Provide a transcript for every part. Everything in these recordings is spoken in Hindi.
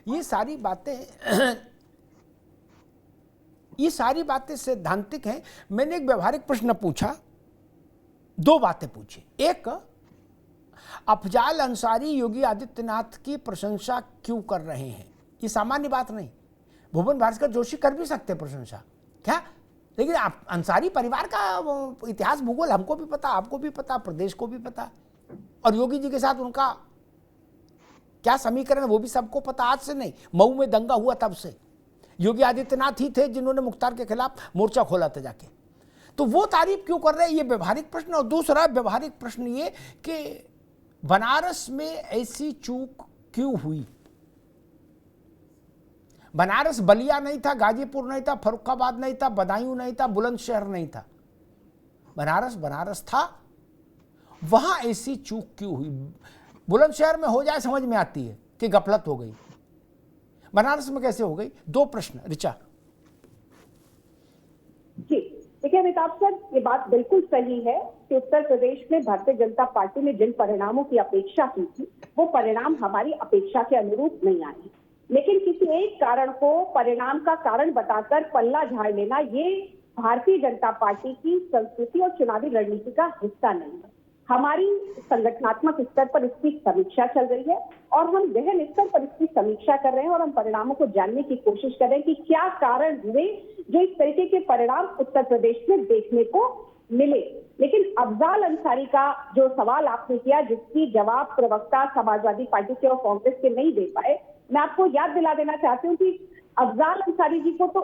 ये सारी बातें ये सारी बातें सैद्धांतिक हैं। मैंने एक व्यवहारिक प्रश्न पूछा, दो बातें पूछी। एक, अफजाल अंसारी योगी आदित्यनाथ की प्रशंसा क्यों कर रहे हैं? ये सामान्य बात नहीं, भुवन भास्कर जोशी कर भी सकते प्रशंसा, क्या? लेकिन अंसारी परिवार का इतिहास भूगोल हमको भी पता, आपको भी पता, प्रदेश को भी पता, और योगी जी के साथ उनका क्या समीकरण वो भी सबको पता। आज से नहीं, मऊ में दंगा हुआ तब से योगी आदित्यनाथ ही थे जिन्होंने मुख्तार के खिलाफ मोर्चा खोला था जाके। तो वो तारीफ क्यों कर रहे हैं, ये व्यवहारिक प्रश्न। और दूसरा व्यवहारिक प्रश्न ये कि बनारस में ऐसी चूक क्यों हुई? बनारस बलिया नहीं था, गाजीपुर नहीं था, फर्रुखाबाद नहीं था, बदायूं नहीं था, बुलंदशहर नहीं था, बनारस बनारस था। वहां ऐसी चूक क्यों हुई? बुलंदशहर में हो जाए समझ में आती है कि गफलत हो गई, बनारस में कैसे हो गई? दो प्रश्न। ऋचा जी देखिए अमिताभ सर, ये बात बिल्कुल सही है कि उत्तर प्रदेश में भारतीय जनता पार्टी ने जिन परिणामों की अपेक्षा की थी वो परिणाम हमारी अपेक्षा के अनुरूप नहीं आए। लेकिन किसी एक कारण को परिणाम का कारण बताकर पल्ला झाड़ लेना, ये भारतीय जनता पार्टी की संस्कृति और चुनावी रणनीति का हिस्सा नहीं है। हमारी संगठनात्मक स्तर पर इसकी समीक्षा चल रही है और हम गहन स्तर पर इसकी समीक्षा कर रहे हैं और हम परिणामों को जानने की कोशिश कर रहे हैं कि क्या कारण हुए जो इस तरीके के परिणाम उत्तर प्रदेश में देखने को मिले। लेकिन अफजाल अंसारी का जो सवाल आपने किया, जिसकी जवाब प्रवक्ता समाजवादी पार्टी के और कांग्रेस के नहीं दे पाए, मैं आपको याद दिला देना चाहती हूँ कि अफजाल अंसारी जी को तो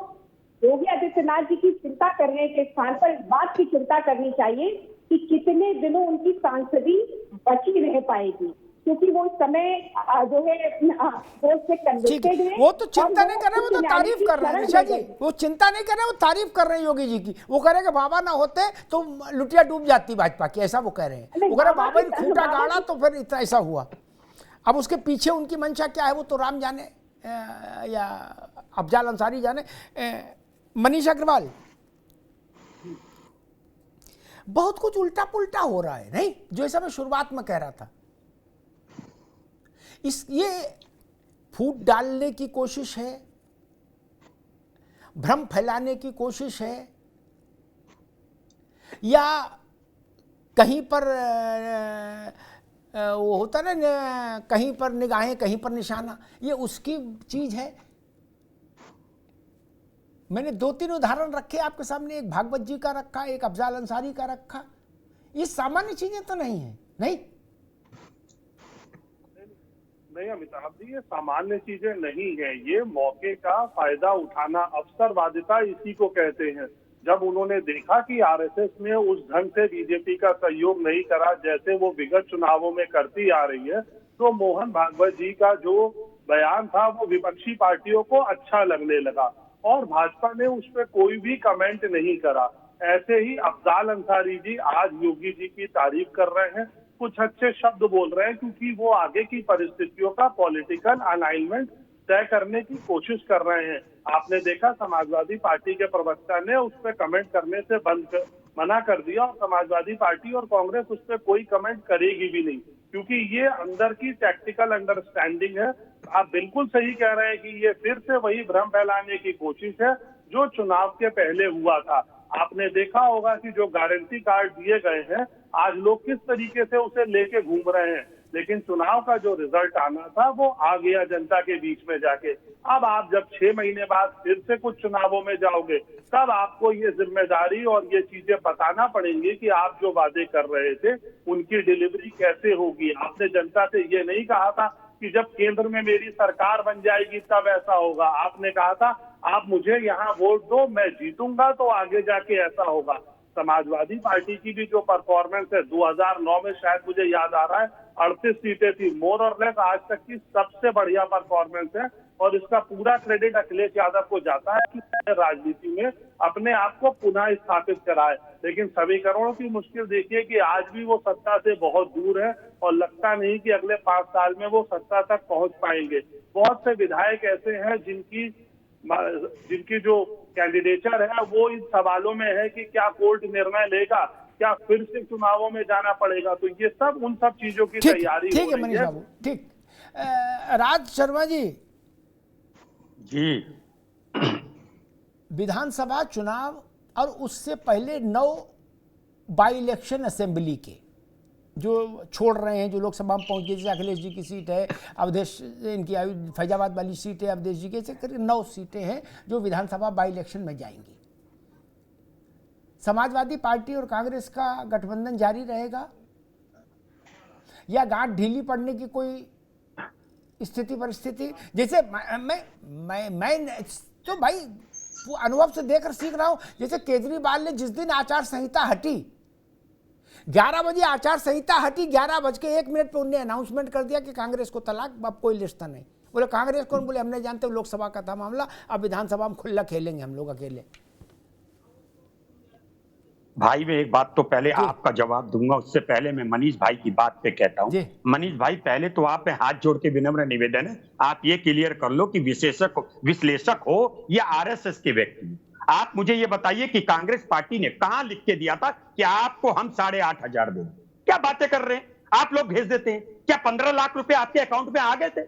योगी आदित्यनाथ जी की चिंता करने के स्थान पर इस बात की चिंता करनी चाहिए कि कितने दिनों उनकी सांसदी बची रह पाएगी, क्योंकि वो इस समय जो है से कन्विक्टेड है। वो तो चिंता नहीं कर रहे, वो तो तारीफ कर रहे हैं ऋचा जी। वो चिंता नहीं कर रहे, वो तारीफ कर रहे हैं योगी जी की। वो कह रहे हैं कि बाबा ना होते तो लुटिया डूब जाती भाजपा की, ऐसा वो कह रहे हैं। वो कह रहे बाबा ने खूंटा गाड़ा तो फिर इतना ऐसा हुआ। अब उसके पीछे उनकी मंशा क्या है वो तो राम जाने या अफजाल अंसारी जाने। मनीष अग्रवाल, बहुत कुछ उल्टा पुल्टा हो रहा है नहीं, जो ऐसा मैं शुरुआत में कह रहा था। ये फूट डालने की कोशिश है, भ्रम फैलाने की कोशिश है, या कहीं पर वो होता ना, कहीं पर निगाहें कहीं पर निशाना, ये उसकी चीज है। मैंने दो तीन उदाहरण रखे आपके सामने, एक भागवत जी का रखा, एक अफजाल अंसारी का रखा। ये सामान्य चीजें तो नहीं है। नहीं नहीं अमिताभ जी, ये सामान्य चीजें नहीं है, ये मौके का फायदा उठाना, अवसरवादिता इसी को कहते हैं। जब उन्होंने देखा कि आरएसएस ने उस ढंग से बीजेपी का सहयोग नहीं करा जैसे वो विगत चुनावों में करती आ रही है, तो मोहन भागवत जी का जो बयान था वो विपक्षी पार्टियों को अच्छा लगने लगा और भाजपा ने उस पर कोई भी कमेंट नहीं करा। ऐसे ही अफजाल अंसारी जी आज योगी जी की तारीफ कर रहे हैं, कुछ अच्छे शब्द बोल रहे हैं, क्योंकि वो आगे की परिस्थितियों का पॉलिटिकल अलाइनमेंट तय करने की कोशिश कर रहे हैं। आपने देखा समाजवादी पार्टी के प्रवक्ता ने उस पर कमेंट करने से मना कर दिया और समाजवादी पार्टी और कांग्रेस उस पर कोई कमेंट करेगी भी नहीं, क्योंकि ये अंदर की टैक्टिकल अंडरस्टैंडिंग है। आप बिल्कुल सही कह रहे हैं कि ये फिर से वही भ्रम फैलाने की कोशिश है जो चुनाव के पहले हुआ था। आपने देखा होगा कि जो गारंटी कार्ड दिए गए हैं, आज लोग किस तरीके से उसे लेके घूम रहे हैं, लेकिन चुनाव का जो रिजल्ट आना था वो आ गया जनता के बीच में जाके। अब आप जब 6 महीने बाद फिर से कुछ चुनावों में जाओगे, तब आपको ये जिम्मेदारी और ये चीजें बताना पड़ेंगी कि आप जो वादे कर रहे थे उनकी डिलीवरी कैसे होगी। आपने जनता से ये नहीं कहा था कि जब केंद्र में मेरी सरकार बन जाएगी तब ऐसा होगा। आपने कहा था आप मुझे यहाँ वोट दो, मैं जीतूंगा तो आगे जाके ऐसा होगा। समाजवादी पार्टी की भी जो परफॉर्मेंस है 2009 में, शायद मुझे याद आ रहा है 38 सीटें थी, मोर और लेस आज तक की सबसे बढ़िया परफॉर्मेंस है और इसका पूरा क्रेडिट अखिलेश यादव को जाता है कि राजनीति में अपने आप को पुनः स्थापित कराए। लेकिन समीकरणों की मुश्किल देखिए कि आज भी वो सत्ता से बहुत दूर है और लगता नहीं कि अगले 5 साल में वो सत्ता तक पहुंच पाएंगे। बहुत से विधायक ऐसे हैं जिनकी जो कैंडिडेचर है वो इन सवालों में है कि क्या कोर्ट निर्णय लेगा, क्या फिर से चुनावों में जाना पड़ेगा। तो ये सब उन सब चीजों की तैयारी ठीक है मनीष बाबू, ठीक। राज शर्मा जी, जी विधानसभा चुनाव और उससे पहले 9 बाई इलेक्शन असेंबली के जो छोड़ रहे हैं, जो लोकसभा में पहुंच गए, जैसे अखिलेश जी की सीट है, अवधेश इनकी फैजाबाद वाली सीट है, अवधेश जी के, ऐसे करीब 9 सीटें हैं जो विधानसभा बाई इलेक्शन में जाएंगी। समाजवादी पार्टी और कांग्रेस का गठबंधन जारी रहेगा या गांठ ढीली पड़ने की कोई स्थिति परिस्थिति? जैसे मैं तो भाई अनुभव से देखकर सीख रहा हूं। जैसे केजरीवाल ने जिस दिन आचार संहिता हटी, 11 बजे आचार संहिता हटी, 11:01 पे उन्हें अनाउंसमेंट कर दिया कि कांग्रेस को तलाक, अब कोई रिश्ता नहीं। बोले कांग्रेस कौन? बोले हम नहीं जानते, लोकसभा का था मामला, अब विधानसभा में खुला खेलेंगे हम लोग अकेले। भाई मैं एक बात तो पहले आपका जवाब दूंगा, उससे पहले मैं मनीष भाई की बात पे कहता हूं। मनीष भाई पहले तो आप में हाथ जोड़ के विनम्र निवेदन है, आप ये क्लियर कर लो कि विश्लेषक हो या आरएसएस के व्यक्ति। आप मुझे ये बताइए कि कांग्रेस पार्टी ने कहां लिख के दिया था कि आपको हम 8,500 देंगे? क्या बातें कर रहे हैं आप लोग? भेज देते हैं क्या? 15 लाख रुपए आपके अकाउंट में आ गए थे?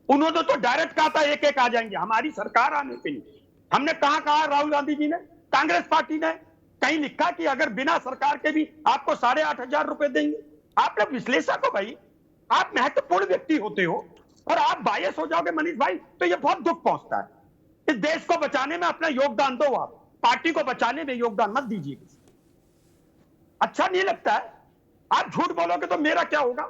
उन्होंने तो डायरेक्ट कहा था एक एक आ जाएंगे हमारी सरकार आने के लिए। हमने कहा राहुल गांधी जी ने, कांग्रेस पार्टी ने कहीं लिखा कि अगर बिना सरकार के भी आपको 8,500 रुपए देंगे? आप लोग विश्लेषक हो भाई, आप महत्वपूर्ण व्यक्ति होते हो और आप बायस हो जाओगे मनीष भाई, तो ये बहुत दुख पहुंचता है। इस देश को बचाने में अपना योगदान दो, आप पार्टी को बचाने में योगदान मत दीजिए। अच्छा नहीं लगता है? आप झूठ बोलोगे तो मेरा क्या होगा?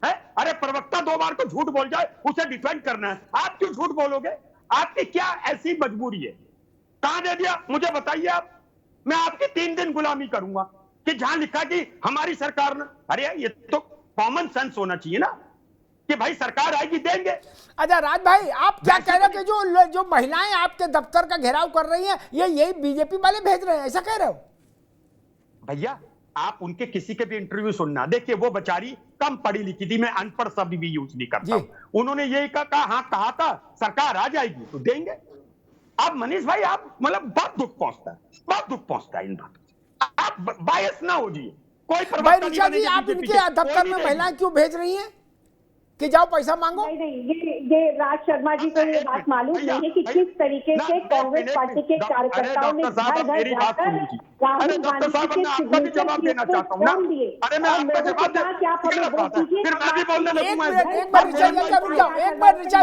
है? अरे प्रवक्ता 2 बार को झूठ बोल जाए उसे डिफेंड करना है, आप क्यों झूठ बोलोगे? आपकी क्या ऐसी मजबूरी है? कहां दे दिया मुझे बताइए आप। मैं आपकी 3 दिन गुलामी करूंगा कि जहां लिखा कि हमारी सरकार ने। अरे ये तो कॉमन सेंस होना चाहिए ना कि भाई सरकार आएगी देंगे। अच्छा राज भाई, आप क्या कह रहे हो कि जो महिलाएं आपके दफ्तर का घेराव कर रही हैं, ये यही बीजेपी वाले भेज रहे हैं, ऐसा कह रहे हो? भैया आप उनके किसी के भी इंटरव्यू सुनना, देखिए वो बेचारी कम पढ़ी लिखी थी, मैं अनपढ़ शब्द भी यूज नहीं करता। उन्होंने यही कहा, हाँ कहा था सरकार आ जाएगी तो देंगे। आप मनीष भाई आप मतलब बहुत दुख पहुंचता है इन बातों से। आप बायस ना हो जाइए, कोई प्रवक्ता नहीं बनेगी। आप इनके दफ्तर में महिलाएं क्यों भेज रही हैं कि जाओ पैसा मांगो? नहीं, ये राज शर्मा जी को ये बात मालूम नहीं है कि किस तरीके से कांग्रेस पार्टी के कार्यकर्ताओं ने घर घर जाकर राहुल गांधी के आपका जवाब देना चाहता हूं ना। अरे मैं आपका जवाब दे, कि आप हमें वोट दीजिए। फिर मैं भी बोलने लगूंगा। एक बार ऋचा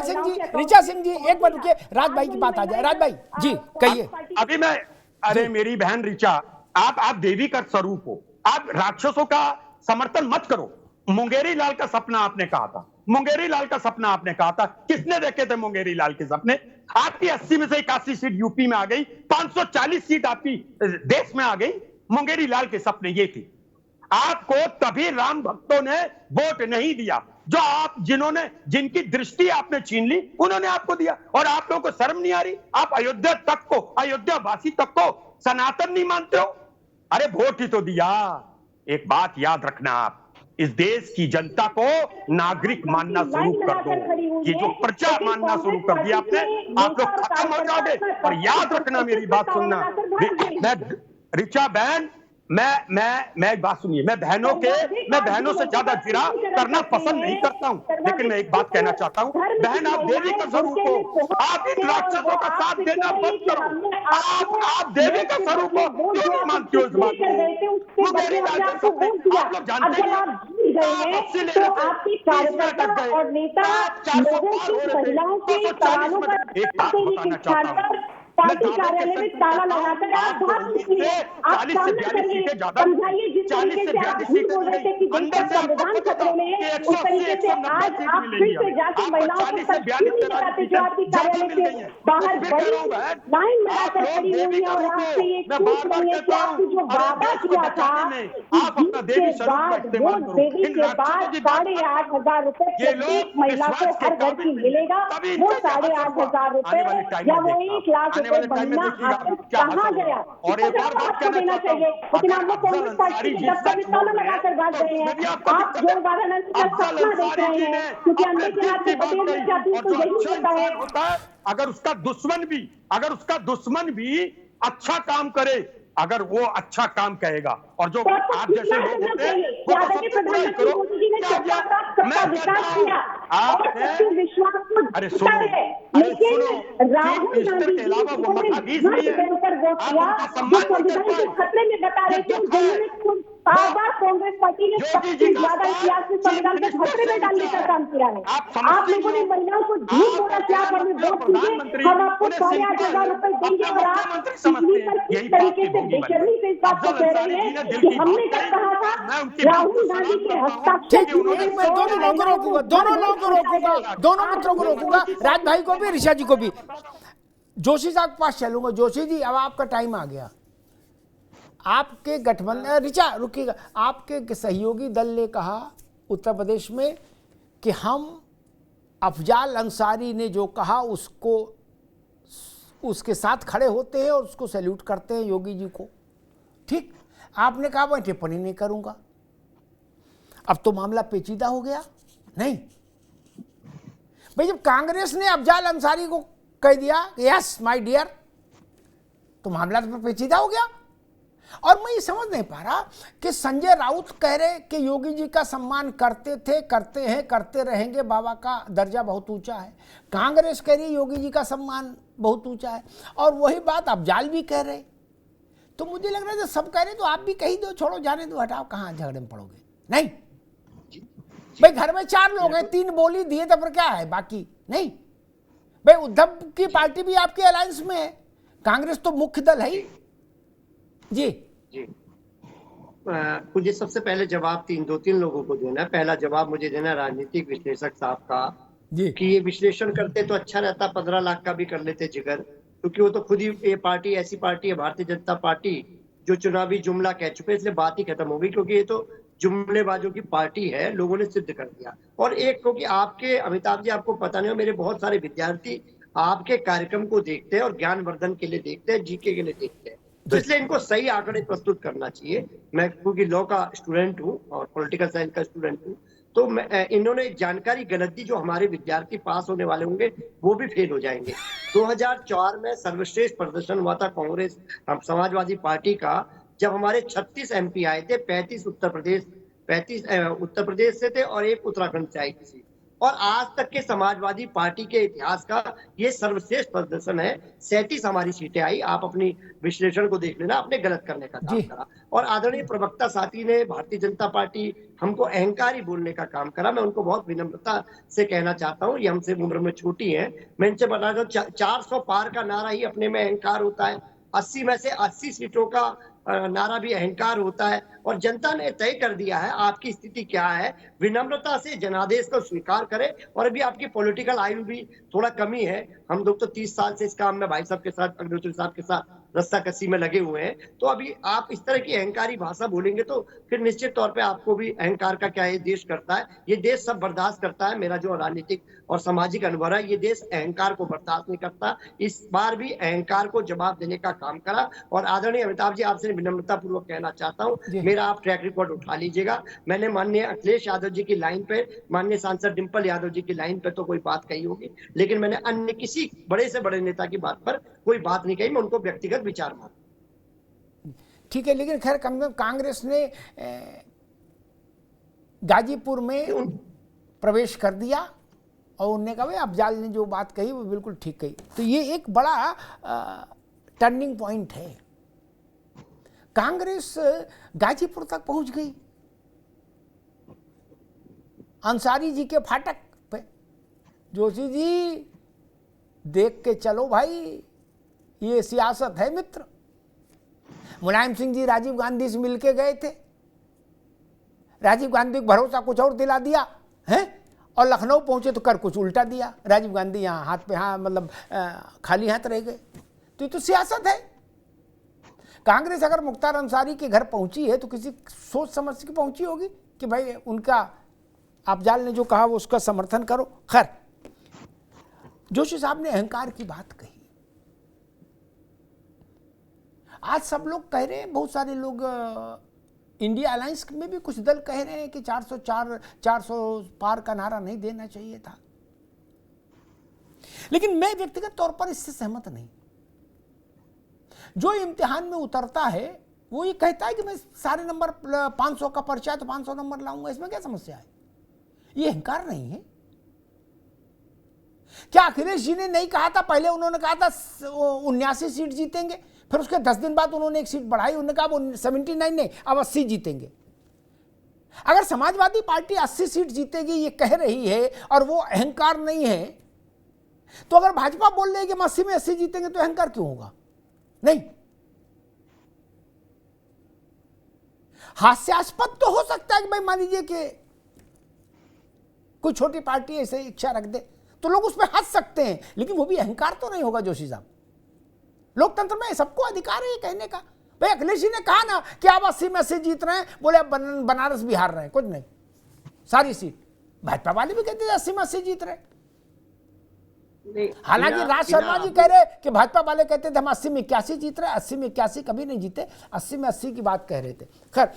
सिंह जी एक बार रुकिए, राज भाई की बात आ जाए। राज भाई जी कहिए। अभी मैं, अरे मेरी बहन ऋचा, आप देवी का स्वरूप हो, आप राक्षसों का समर्थन मत करो। मुंगेरी लाल का सपना आपने कहा था, मुंगेरी लाल का सपना आपने कहा था, किसने देखे थे मुंगेरी लाल के सपने? आपकी 80 में से 81 सीट यूपी में आ गई, 540 सीट आपकी देश में आ गई। मुंगेरी लाल के सपने ये थी। आपको तभी राम भक्तों ने वोट नहीं दिया, जो आप जिनकी दृष्टि आपने छीन ली, उन्होंने आपको दिया। और आप लोगों को शर्म नहीं आ रही? आप अयोध्या तक को, अयोध्या वासी तक को सनातन नहीं मानते हो? अरे वोट ही तो दिया। एक बात याद रखना, आप इस देश की जनता को नागरिक मानना शुरू कर दो। ये जो प्रजा मानना शुरू कर दिया आपने, आप लोग खत्म हो जाओगे। और याद रखना, मेरी बात सुनना, ऋचा बहन, मैं बात सुनिए, मैं बहनों से ज्यादा जिरा करना पसंद नहीं करता हूं, लेकिन मैं एक बात कहना चाहता हूं, बहन आप देवी का स्वरूप हो, आप इन राक्षसों का साथ देना बंद करो। आप देवी का स्वरूप हो, क्यों नहीं मानते हो इस बात को? मुंगेरी लाल का सपना आप लोग जानते हैं, और नेता लोगों की महिलाओं के सवालों पर एक बात बताना चाहता हूं, पार्टी कार्यालय में ताला लगाकर आप सामने करिए, आप सामने करिए, समझाइए जिस तरीके से आप भी बोल रहे थे कि देश का संविधान खतरे में है, उस तरीके से आज आप फिर से जाकर महिलाओं को तक क्यों नहीं बताते जो आपकी कार्यालय के बाहर बड़ी लाइन लगाकर खड़ी हुई है और आपसे ये पूछ रही है कि आपने जो वादा किया था इसके बाद वो देवी के बाद 8,500 रुपए प्रत्येक महिला को हर घर की मिलेगा, वो 8,500 रुपए या वो 1 लाख महीना आखिर कहाँ गया? और एक और बात आपको देना चाहिए, लेकिन आप लोग कांग्रेस पार्टी के दफ्तर में ताला लगाकर भाग रहे हैं। आप जो वाराणसी का सपना देख रहे हैं, क्योंकि अंदर के हाथ में पटेल में क्या तो यही होता है। अगर उसका दुश्मन भी अच्छा काम करे, अगर वो अच्छा काम कहेगा, और जो आप जैसे लोग होते हैं वो तो सबसे बुरा ही करो। मैं विश्वास को, अरे सुनो, लेकिन राहुल गांधी जी उन्होंने झूठ बोलकर वोट किया, जो संविधान के खतरे में बता रहे थे, जिन्होंने बार-बार कांग्रेस पार्टी ने सबसे ज्यादा इतिहास में संविधान को खतरे में डालने का काम किया है। आप लोगों ने महिलाओं को झूठ बोला कि आप हमें वोट दीजिए, हम आपको 8,500 रुपए देंगे, और आप बिजली पर किस तरीके से बेशर्मी से इस बात को कह रहे हैं कि हमने कब कहा था राहुल गांधी के हस्ताक्षर। मैं दोनों लोगों को रोकूंगा, दोनों मित्रों को रोकूंगा, राज भाई को भी, ऋषा जी को भी। जोशी साहब के पास चलूंगा। जोशी जी, अब आपका टाइम आ गया। आपके गठबंधन, ऋचा रुकिएगा, आपके सहयोगी दल ने कहा उत्तर प्रदेश में कि हम अफजाल अंसारी ने जो कहा उसको, उसके साथ खड़े होते हैं और उसको सैल्यूट करते हैं योगी जी को। ठीक, आपने कहा मैं टिप्पणी नहीं करूंगा। अब तो मामला पेचीदा हो गया। नहीं भाई, जब कांग्रेस ने अफजाल अंसारी को कह दिया यस माय डियर, तो मामला तो पेचीदा हो गया। और मैं ये समझ नहीं पा रहा कि संजय राउत कह रहे कि योगी जी का सम्मान करते थे, करते हैं, करते रहेंगे, बाबा का दर्जा बहुत ऊंचा है। कांग्रेस कह रही योगी जी का सम्मान बहुत ऊंचा है, और वही बात अफजाल भी कह रहे। तो मुझे लग रहा है जब सब कह रहे तो आप भी कही दो, छोड़ो जाने दो, हटाओ, कहाँ झगड़े में पड़ोगे। नहीं भाई, घर में 4 लोग हैं, 3 बोली दिए तो फिर क्या है बाकी। नहीं भाई, उद्धव की पार्टी भी आपके अलायंस में है, कांग्रेस तो मुख्य दल है ही। जी मुझे सबसे पहले जवाब 2-3 लोगों को देना है। पहला जवाब मुझे देना राजनीतिक विश्लेषक साहब का जी, कि ये विश्लेषण करते तो अच्छा रहता, 15 लाख का भी कर लेते जिगर, क्योंकि वो तो खुद ही ये पार्टी ऐसी पार्टी है, भारतीय जनता पार्टी, जो चुनावी जुमला कह चुके, इसलिए बात ही खत्म हो गई, क्योंकि ये तो जुमलेबाजों की पार्टी है, लोगों ने सिद्ध कर दिया। और एक, क्योंकि आपके अमिताभ जी, आपको पता नहीं हो, मेरे बहुत सारे विद्यार्थी आपके कार्यक्रम को देखते हैं और ज्ञानवर्धन के लिए देखते हैं, जीके के लिए देखते हैं, तो इसलिए इनको सही आंकड़े प्रस्तुत करना चाहिए। मैं क्योंकि लॉ का स्टूडेंट हूँ और पॉलिटिकल साइंस का स्टूडेंट हूँ, तो इन्होंने एक जानकारी गलत दी, जो हमारे विद्यार्थी पास होने वाले होंगे वो भी फेल हो जाएंगे। 2004 में सर्वश्रेष्ठ प्रदर्शन हुआ था कांग्रेस समाजवादी पार्टी का, जब हमारे 36 MP आए थे, 35 उत्तर प्रदेश से थे और 1 उत्तराखंड से आई थी। और आज तक के समाजवादी पार्टी के इतिहास का ये सर्वश्रेष्ठ प्रदर्शन है। 37 हमारी सीटें आई। आप अपनी विश्लेषण को देख लेना, आपने गलत करने का काम करा। और आदरणीय प्रवक्ता साथी ने भारतीय जनता पार्टी हमको अहंकारी बोलने का काम करा। मैं उनको बहुत विनम्रता से कहना चाहता हूँ, ये हमसे उम्र में छोटी है, मैं इनसे बता दूं, 400 पार का नारा ही अपने में अहंकार होता है, 80 में से 80 सीटों का नारा भी अहंकार होता है। और जनता ने तय कर दिया है आपकी स्थिति क्या है। विनम्रता से जनादेश को स्वीकार करें। और अभी आपकी पॉलिटिकल आयु भी थोड़ा कमी है, हम लोग तो 30 साल से इस काम में भाई साहब के साथ, अग्निहोत्री साहब के साथ रस्सा कसी में लगे हुए हैं। तो अभी आप इस तरह की अहंकारी भाषा बोलेंगे तो फिर निश्चित तौर पे आपको भी अहंकार का क्या ये देश करता है, ये देश सब बर्दाश्त करता है। मेरा जो राजनीतिक और सामाजिक अनुभव है, ये देश अहंकार को बर्दाश्त नहीं करता। इस बार भी अहंकार को जवाब देने का काम करा। और आदरणीय अमिताभ जी, आपसे विनम्रता पूर्वक कहना चाहता हूँ, मेरा आप ट्रैक रिकॉर्ड उठा लीजिएगा। मैंने माननीय अखिलेश यादव जी की लाइन पे, माननीय सांसद डिंपल यादव जी की लाइन पे तो कोई बात कही होगी, लेकिन मैंने अन्य किसी बड़े से बड़े नेता की बात पर कोई बात नहीं कही। मैं उनको व्यक्तिगत विचार मानता। ठीक है, लेकिन खैर कम से कम कांग्रेस ने गाजीपुर में प्रवेश कर दिया और उन्होंने कहा भाई अफजाल ने जो बात कही वो बिल्कुल ठीक कही। तो ये एक बड़ा टर्निंग पॉइंट है। कांग्रेस गाजीपुर तक पहुंच गई, अंसारी जी के फाटक पे। जोशी जी देख के चलो भाई, ये सियासत है मित्र। मुलायम सिंह जी राजीव गांधी से मिलके गए थे, राजीव गांधी को भरोसा कुछ और दिला दिया है, और लखनऊ पहुंचे तो कर कुछ उल्टा दिया। राजीव गांधी यहाँ हाथ पे मतलब खाली हाथ रह गए। तो ये तो सियासत है। कांग्रेस अगर मुख्तार अंसारी के घर पहुंची है तो किसी सोच समझ के पहुंची होगी कि भाई उनका अफजाल ने जो कहा वो उसका समर्थन करो। खैर, जोशी साहब ने अहंकार की बात कही। आज सब लोग कह रहे हैं, बहुत सारे लोग इंडिया अलायंस में भी कुछ दल कह रहे हैं कि 400 पार का नारा नहीं देना चाहिए था। लेकिन मैं व्यक्तिगत तौर पर इससे सहमत नहीं। जो इम्तिहान में उतरता है वो ये कहता है कि मैं सारे नंबर 500 का पर्चा है तो 500 नंबर लाऊंगा, इसमें क्या समस्या है? ये अहंकार नहीं है। क्या अखिलेश जी ने नहीं कहा था? पहले उन्होंने कहा था 79 सीट जीतेंगे, फिर उसके 10 दिन बाद उन्होंने एक सीट बढ़ाई, उन्होंने कहा वो 79 नहीं, अब 80 जीतेंगे। अगर समाजवादी पार्टी 80 सीट जीतेगी ये कह रही है और वो अहंकार नहीं है, तो अगर भाजपा बोल रही है कि हम 80 में 80 जीतेंगे तो अहंकार क्यों होगा? नहीं। हास्यास्पद तो हो सकता है कि भाई मान लीजिए कि कोई छोटी पार्टी ऐसे इच्छा रख दे तो लोग उस पर हंस सकते हैं, लेकिन वो भी अहंकार तो नहीं होगा जोशी साहब। लोकतंत्र में सबको अधिकार है ये कहने का। भाई अखिलेश जी ने कहा ना कि आप 80 में 80 जीत रहे हैं, बोले आप बनारस भी हार रहे हैं, कुछ नहीं, सारी सीट। भाजपा वाले भी कहते थे 80 में 80 जीत रहे हैं। हालांकि राज शर्मा जी कह रहे कि भाजपा वाले कहते थे हम 80 में 81 जीत रहे हैं, 80 में 81 कभी नहीं जीते, 80 में 80 की बात कह रहे थे। खैर